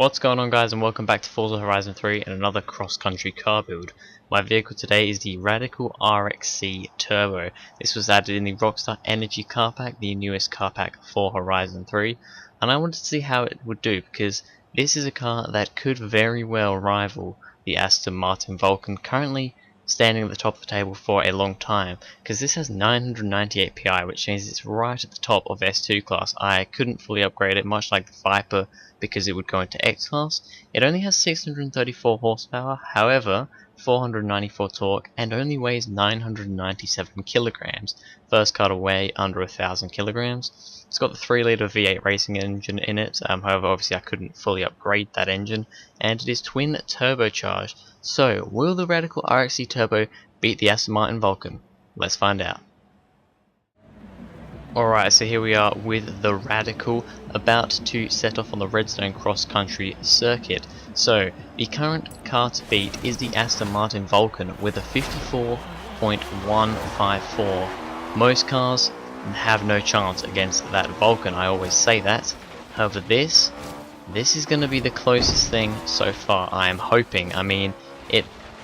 What's going on, guys, and welcome back to Forza Horizon 3 and another cross-country car build. My vehicle today is the Radical RXC Turbo. This was added in the Rockstar Energy car pack, the newest car pack for Horizon 3, and I wanted to see how it would do because this is a car that could very well rival the Aston Martin Vulcan, currently standing at the top of the table for a long time, because this has 998 PI, which means it's right at the top of S2 class. I couldn't fully upgrade it, much like the Viper, because it would go into X class. It only has 634 horsepower, however 494 torque, and only weighs 997 kilograms. First car to weigh under 1,000 kilograms. It's got the 3-litre V8 racing engine in it, however obviously I couldn't fully upgrade that engine, and it is twin turbocharged. So, will the Radical RXC Turbo beat the Aston Martin Vulcan? Let's find out. Alright, so here we are with the Radical, about to set off on the Redstone cross-country circuit. So, the current car to beat is the Aston Martin Vulcan with a 54.154. Most cars have no chance against that Vulcan, I always say that. However, this is going to be the closest thing so far, I am hoping. I mean,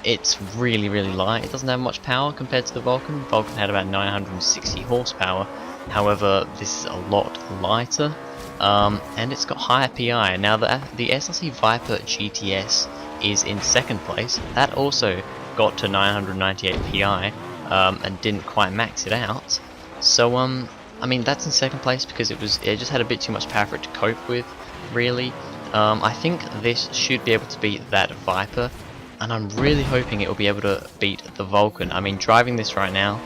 it's really light. It doesn't have much power compared to the Vulcan. The Vulcan had about 960 horsepower. However, this is a lot lighter, and it's got higher PI. Now the SRC Viper GTS is in second place. That also got to 998 PI and didn't quite max it out. So I mean, that's in second place because it just had a bit too much power for it to cope with, really. I think this should be able to beat that Viper, and I'm really hoping it will be able to beat the Vulcan. I mean, driving this right now,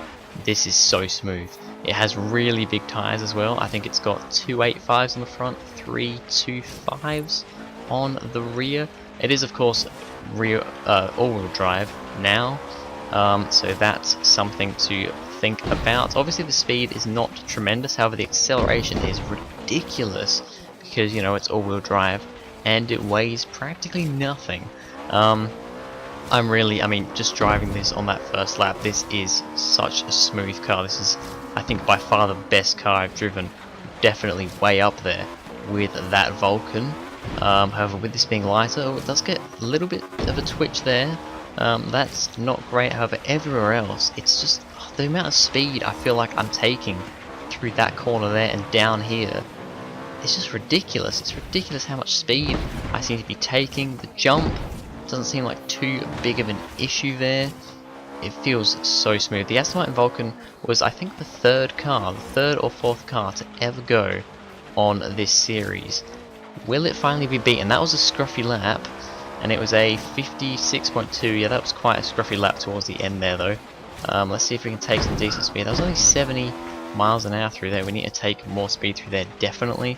this is so smooth. It has really big tyres as well. I think it's got 285s on the front, 325s on the rear. It is, of course, rear all-wheel drive now, so that's something to think about. Obviously, the speed is not tremendous. However, the acceleration is ridiculous because, you know, it's all-wheel drive and it weighs practically nothing. I mean, just driving this on that first lap, this is such a smooth car. This is, I think, by far the best car I've driven. Definitely way up there with that Vulcan. However, with this being lighter, it does get a little bit of a twitch there. That's not great. However, everywhere else, it's just the amount of speed I feel like I'm taking through that corner there and down here. It's just ridiculous. It's ridiculous how much speed I seem to be taking. The jump doesn't seem like too big of an issue there. It feels so smooth. The Aston Martin Vulcan was, I think, the third or fourth car to ever go on this series. Will it finally be beaten? That was a scruffy lap, and it was a 56.2. Yeah, that was quite a scruffy lap towards the end there, though. Let's see if we can take some decent speed. That was only 70 miles an hour through there. We need to take more speed through there, definitely.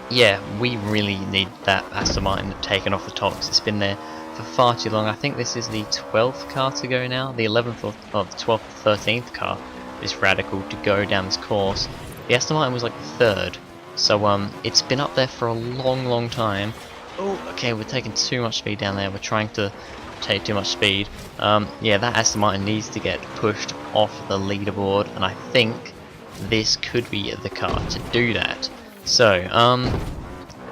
Yeah, we really need that Aston Martin taken off the top because it's been there for far too long. I think this is the 12th car to go now, the 11th or the 12th or 13th car, this Radical, to go down this course. The Aston Martin was like the third, so it's been up there for a long time. Oh, okay, we're taking too much speed down there. We're trying to take too much speed. Yeah, that Aston Martin needs to get pushed off the leaderboard, and I think this could be the car to do that. So,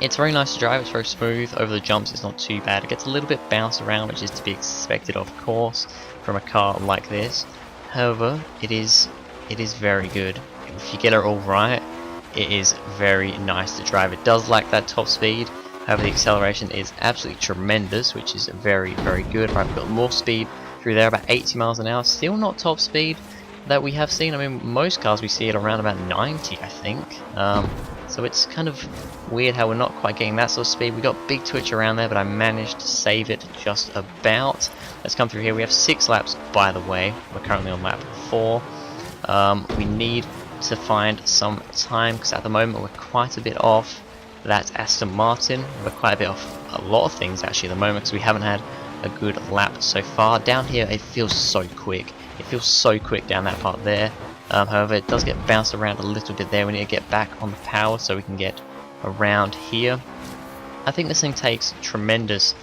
it's very nice to drive. It's very smooth. Over the jumps, it's not too bad. It gets a little bit bounced around, which is to be expected, of course, from a car like this. However, it is very good. If you get it all right, it is very nice to drive. It does lack that top speed. However, the acceleration is absolutely tremendous, which is very good. I've got more speed through there, about 80 miles an hour. Still not top speed that we have seen. I mean, most cars we see it around about 90, I think. So it's kind of weird how we're not quite getting that sort of speed. We got big twitch around there, but I managed to save it just about. Let's come through here. We have 6 laps, by the way. We're currently on lap 4. We need to find some time because at the moment we're quite a bit off that Aston Martin. We're quite a bit off a lot of things actually at the moment because we haven't had a good lap so far. Down here it feels so quick. It feels so quick down that part there. However, it does get bounced around a little bit there. We need to get back on the power so we can get around here. I think this thing takes tremendous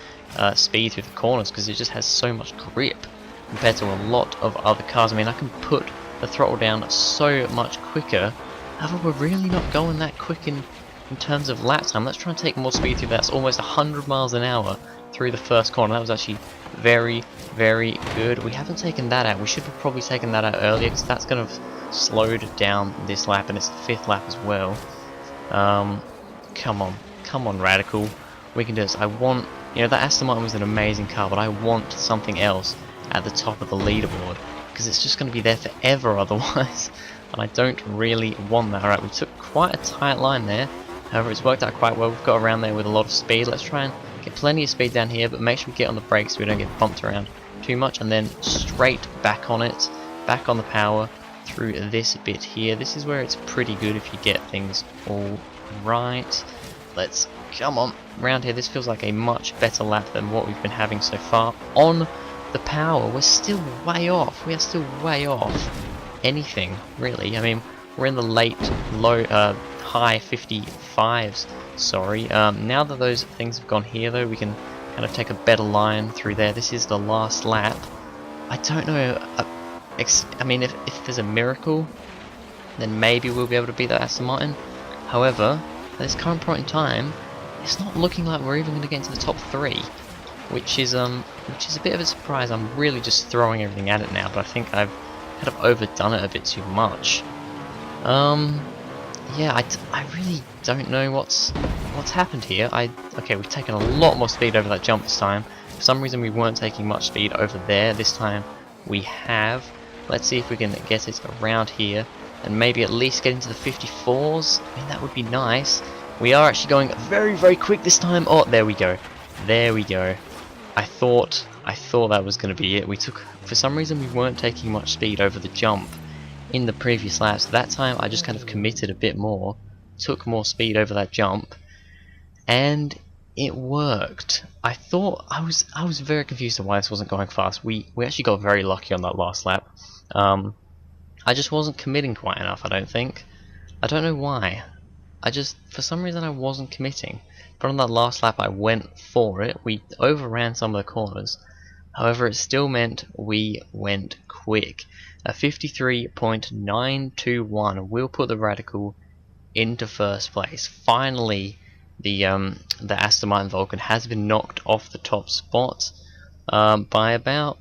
speed through the corners because it just has so much grip compared to a lot of other cars. I mean, I can put the throttle down so much quicker. However, we're really not going that quick in in terms of lap time, let's try and take more speed through that. That's almost 100 miles an hour through the first corner. That was actually very, very good. We haven't taken that out. We should have probably taken that out earlier, because that's going to have slowed down this lap, and it's the 5th lap as well. Come on, Radical. We can do this. I want, you know, that Aston Martin was an amazing car, but I want something else at the top of the leaderboard, because it's just going to be there forever otherwise, and I don't really want that. Alright, we took quite a tight line there, however it's worked out quite well. We've got around there with a lot of speed. Let's try and get plenty of speed down here, but make sure we get on the brakes so we don't get bumped around too much, and then straight back on it, back on the power through this bit here. This is where it's pretty good if you get things all right. Let's come on round here. This feels like a much better lap than what we've been having so far. On the power, we're still way off. We are still way off anything, really. I mean, we're in the high 55s. Sorry. Now that those things have gone here, though, we can kind of take a better line through there. This is the last lap. I don't know. I mean, if there's a miracle, then maybe we'll be able to beat that Aston Martin. However, at this current point in time, it's not looking like we're even going to get into the top 3, which is a bit of a surprise. I'm really just throwing everything at it now, but I think I've kind of overdone it a bit too much. Yeah, I really don't know what's happened here. Okay, we've taken a lot more speed over that jump this time. For some reason, we weren't taking much speed over there. This time, we have. Let's see if we can get it around here, and maybe at least get into the 54s. I mean, that would be nice. We are actually going very, very quick this time. Oh, there we go. There we go. I thought that was going to be it. For some reason, we weren't taking much speed over the jump in the previous laps. That time, I just kind of committed a bit more, took more speed over that jump, and it worked. I was very confused on why this wasn't going fast. We actually got very lucky on that last lap. I just wasn't committing quite enough, I don't think. I don't know why. For some reason I wasn't committing. But on that last lap I went for it. We overran some of the corners. However, it still meant we went quick. A 53.921 will put the Radical into first place. Finally, the Aston Martin Vulcan has been knocked off the top spot by about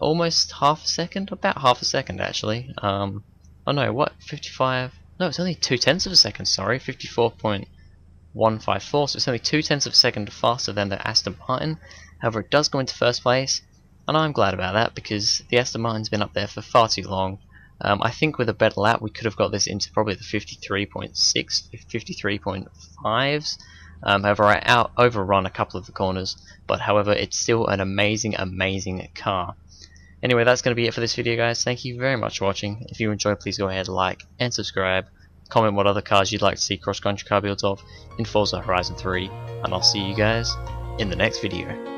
almost half a second, about half a second actually. Oh no, what? 55? No, it's only 0.2 of a second. Sorry, 54.154. So it's only 0.2 of a second faster than the Aston Martin. However, it does go into first place, and I'm glad about that because the Aston Martin's been up there for far too long. I think with a better lap, we could have got this into probably the 53.6, 53.5s. However, I overrun a couple of the corners, but however, it's still an amazing, amazing car. Anyway, that's going to be it for this video, guys. Thank you very much for watching. If you enjoyed, please go ahead, like and subscribe. Comment what other cars you'd like to see cross-country car builds of in Forza Horizon 3, and I'll see you guys in the next video.